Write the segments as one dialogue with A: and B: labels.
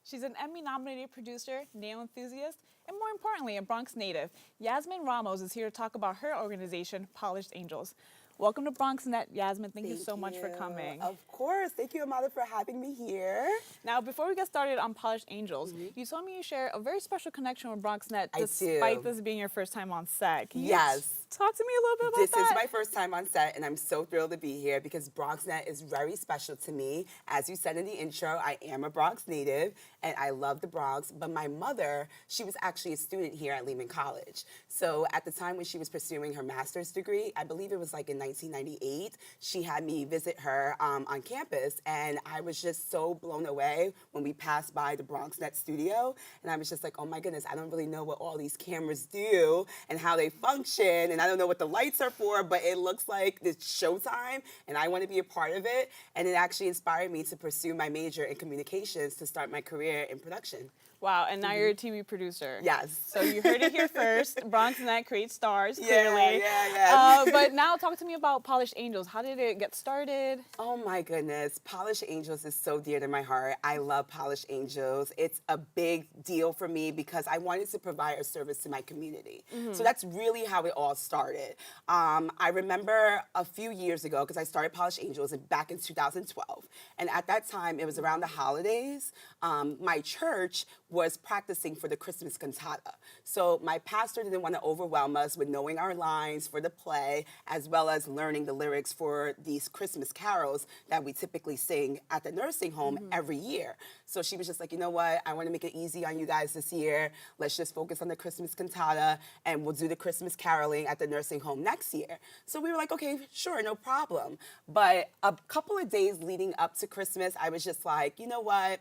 A: She's an Emmy-nominated producer, nail enthusiast, and more importantly, a Bronx native. Yazmin Ramos is here to talk about her organization, Polished Angels. Welcome to BronxNet, Yazmin. Thank you so much for coming.
B: Of course. Thank you, Amada, for having me here.
A: Now, before we get started on Polished Angels, you told me you share a very special connection with BronxNet, despite this being your first time on set. Can you talk to me a little bit about that?
B: This is my first time on set, and I'm so thrilled to be here because BronxNet is very special to me. As you said in the intro, I am a Bronx native, and I love the Bronx. But my mother, she was actually a student here at Lehman College. So at the time when she was pursuing her master's degree, I believe it was like in 1998, she had me visit her on campus, and I was just so blown away when we passed by the BronxNet studio, and I was just like, oh my goodness, I don't really know what all these cameras do and how they function, and I don't know what the lights are for, but it looks like it's showtime, and I want to be a part of it, and it actually inspired me to pursue my major in communications to start my career in production.
A: Wow, and now you're a TV producer.
B: Yes.
A: So you heard it here first. BronxNet creates stars, clearly.
B: Yeah.
A: But now talk to me about Polished Angels. How did it get started?
B: Oh my goodness. Polished Angels is so dear to my heart. I love Polished Angels. It's a big deal for me because I wanted to provide a service to my community. So that's really how it all started. I remember a few years ago, because I started Polished Angels back in 2012. And at that time, it was around the holidays. My church was practicing for the Christmas cantata. So my pastor didn't want to overwhelm us with knowing our lines for the play, as well as learning the lyrics for these Christmas carols that we typically sing at the nursing home every year. So she was just like, you know what, I want to make it easy on you guys this year. Let's just focus on the Christmas cantata, and we'll do the Christmas caroling at the nursing home next year. So we were like, okay, sure, no problem. But a couple of days leading up to Christmas, I was just like, you know what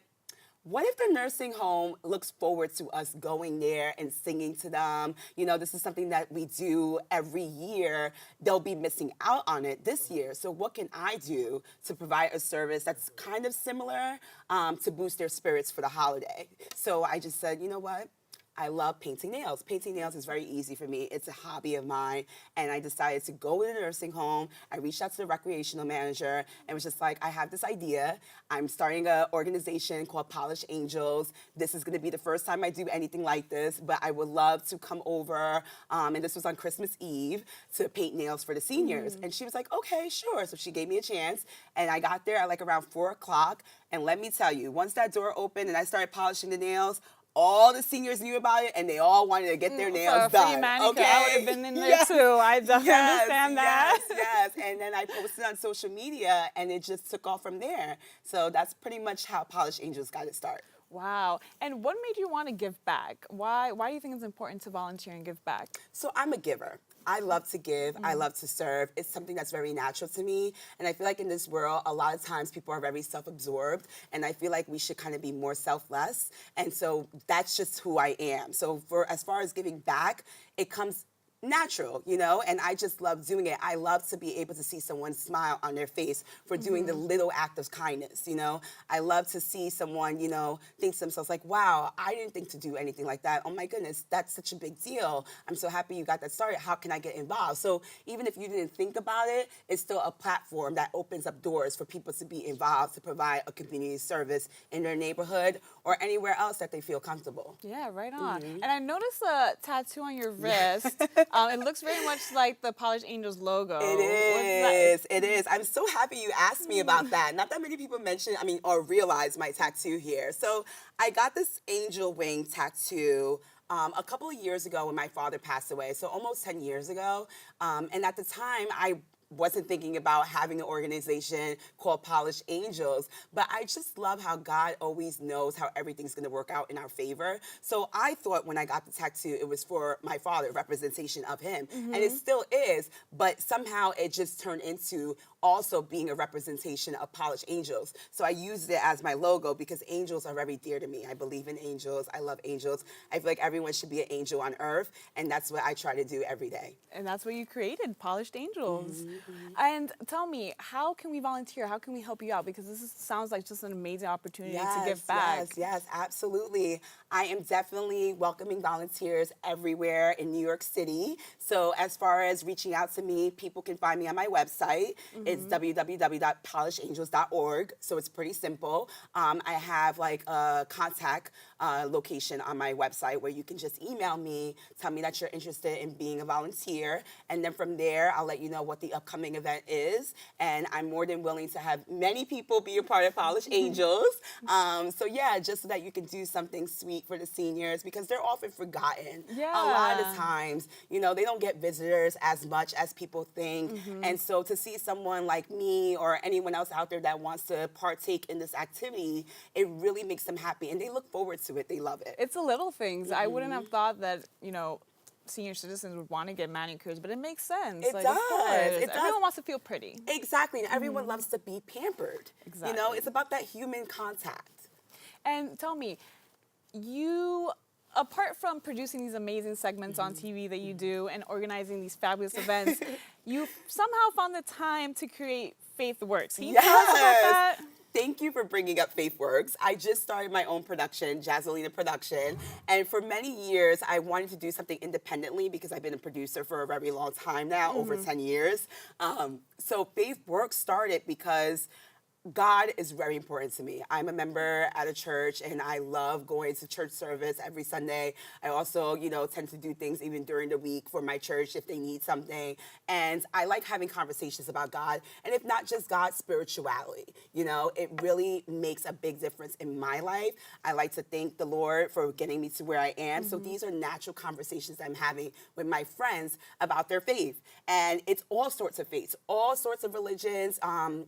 B: if the nursing home looks forward to us going there and singing to them? You know, this is something that we do every year. They'll be missing out on it this year. So what can I do to provide a service that's kind of similar to boost their spirits for the holiday? So I just said, you know what? I love painting nails. Painting nails is very easy for me. It's a hobby of mine. And I decided to go to the nursing home. I reached out to the recreational manager and was just like, I have this idea. I'm starting an organization called Polished Angels. This is going to be the first time I do anything like this, but I would love to come over. And this was on Christmas Eve to paint nails for the seniors. And she was like, okay, sure. So she gave me a chance. And I got there at like around 4 o'clock. And let me tell you, once that door opened and I started polishing the nails, all the seniors knew about it, and they all wanted to get their nails done.
A: Okay, I would have been in there too. I definitely understand that.
B: Yes. And then I posted on social media, and it just took off from there. So that's pretty much how Polished Angels got its start.
A: Wow. And what made you want to give back? Why do you think it's important to volunteer and give back?
B: So I'm a giver. I love to give. I love to serve. It's something that's very natural to me. And I feel like in this world, a lot of times people are very self-absorbed. And I feel like we should kind of be more selfless. And so that's just who I am. So as far as giving back, it comes natural, you know, and I just love doing it. I love to be able to see someone smile on their face for doing the little act of kindness, you know. I love to see someone, you know, think to themselves like, wow, I didn't think to do anything like that. Oh my goodness, that's such a big deal. I'm so happy you got that started. How can I get involved? So even if you didn't think about it, it's still a platform that opens up doors for people to be involved, to provide a community service in their neighborhood or anywhere else that they feel comfortable.
A: Yeah, right on. And I noticed a tattoo on your wrist. It looks very much like the Polished Angels logo.
B: It is. It is. I'm so happy you asked me about that. Not that many people mention, or realize my tattoo here. So I got this angel wing tattoo a couple of years ago when my father passed away, so almost 10 years ago. And at the time, I wasn't thinking about having an organization called Polished Angels, but I just love how God always knows how everything's going to work out in our favor. So I thought when I got the tattoo, it was for my father, representation of him. And it still is, but somehow it just turned into also being a representation of Polished Angels. So I used it as my logo because angels are very dear to me. I believe in angels. I love angels. I feel like everyone should be an angel on earth, and that's what I try to do every day.
A: And that's what you created, Polished Angels. And tell me, how can we volunteer? How can we help you out? Because sounds like just an amazing opportunity to give back.
B: Yes, absolutely. I am definitely welcoming volunteers everywhere in New York City. So as far as reaching out to me, people can find me on my website. It's www.polishedangels.org. So it's pretty simple. I have like a contact location on my website where you can just email me, tell me that you're interested in being a volunteer. And then from there, I'll let you know what the upcoming event is. And I'm more than willing to have many people be a part of Polished Angels. So yeah, just so that you can do something sweet for the seniors because they're often forgotten.
A: Yeah.
B: A lot of times, you know, they don't get visitors as much as people think. And so to see someone like me or anyone else out there that wants to partake in this activity, it really makes them happy and they look forward to it. They love it.
A: It's the little things. I wouldn't have thought that, you know, senior citizens would want to get manicures, but it makes sense.
B: It
A: like,
B: does.
A: Of course.
B: It does.
A: Everyone wants to feel pretty.
B: Exactly. And everyone loves to be pampered.
A: Exactly.
B: You know, it's about that human contact.
A: And tell me, you, apart from producing these amazing segments on TV that you do and organizing these fabulous events, you somehow found the time to create Faith Works. Can you tell us about that?
B: Thank you for bringing up Faith Works. I just started my own production, Jazzalina Production, and for many years I wanted to do something independently because I've been a producer for a very long time now, over 10 years. So Faith Works started because God is very important to me. I'm a member at a church and I love going to church service every Sunday. I also, you know, tend to do things even during the week for my church if they need something. And I like having conversations about God. And if not just God, spirituality. You know, it really makes a big difference in my life. I like to thank the Lord for getting me to where I am. So these are natural conversations I'm having with my friends about their faith. And it's all sorts of faiths, all sorts of religions,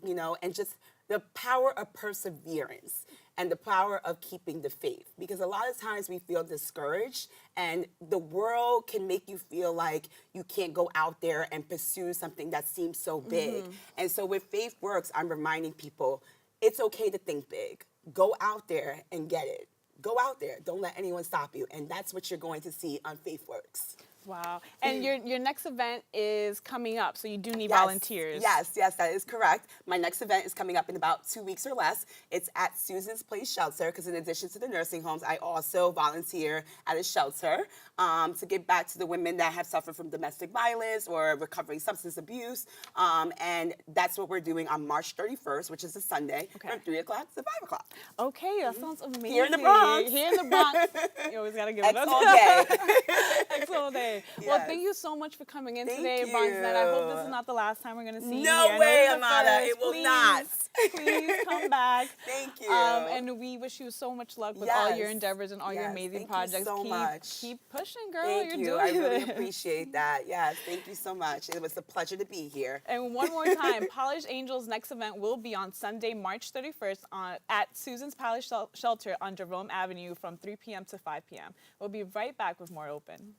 B: you know, and just the power of perseverance and the power of keeping the faith. Because a lot of times we feel discouraged and the world can make you feel like you can't go out there and pursue something that seems so big. And so with Faith Works, I'm reminding people, it's okay to think big. Go out there and get it. Go out there. Don't let anyone stop you. And that's what you're going to see on Faith Works.
A: Wow. And your next event is coming up, so you do need volunteers.
B: Yes, that is correct. My next event is coming up in about 2 weeks or less. It's at Susan's Place Shelter, because in addition to the nursing homes, I also volunteer at a shelter to give back to the women that have suffered from domestic violence or recovering substance abuse. And that's what we're doing on March 31st, which is a Sunday, from 3 o'clock to 5 o'clock.
A: Okay, that sounds amazing.
B: Here in the Bronx.
A: Here in the Bronx. You always got to give it
B: X
A: up.
B: all day.
A: X all day. Well, thank you so much for coming in today,
B: Thank
A: Bronx Night. I hope
B: you.
A: this is not the last time we're going to see you.
B: No
A: here.
B: way,
A: I know
B: Amada.
A: this is
B: It
A: the
B: will
A: first.
B: not.
A: Please come back.
B: Thank you.
A: And we wish you so much luck with all your
B: Yes.
A: endeavors and all your amazing
B: Thank
A: projects.
B: you so much.
A: Keep pushing, girl.
B: Thank
A: You're
B: you.
A: doing
B: I really
A: it.
B: appreciate that. Yes, thank you so much. It was a pleasure to be here.
A: And one more time, Polished Angels' next event will be on Sunday, March 31st at Susan's Palace Shelter on Jerome Avenue from 3 p.m. to 5 p.m. We'll be right back with more Open.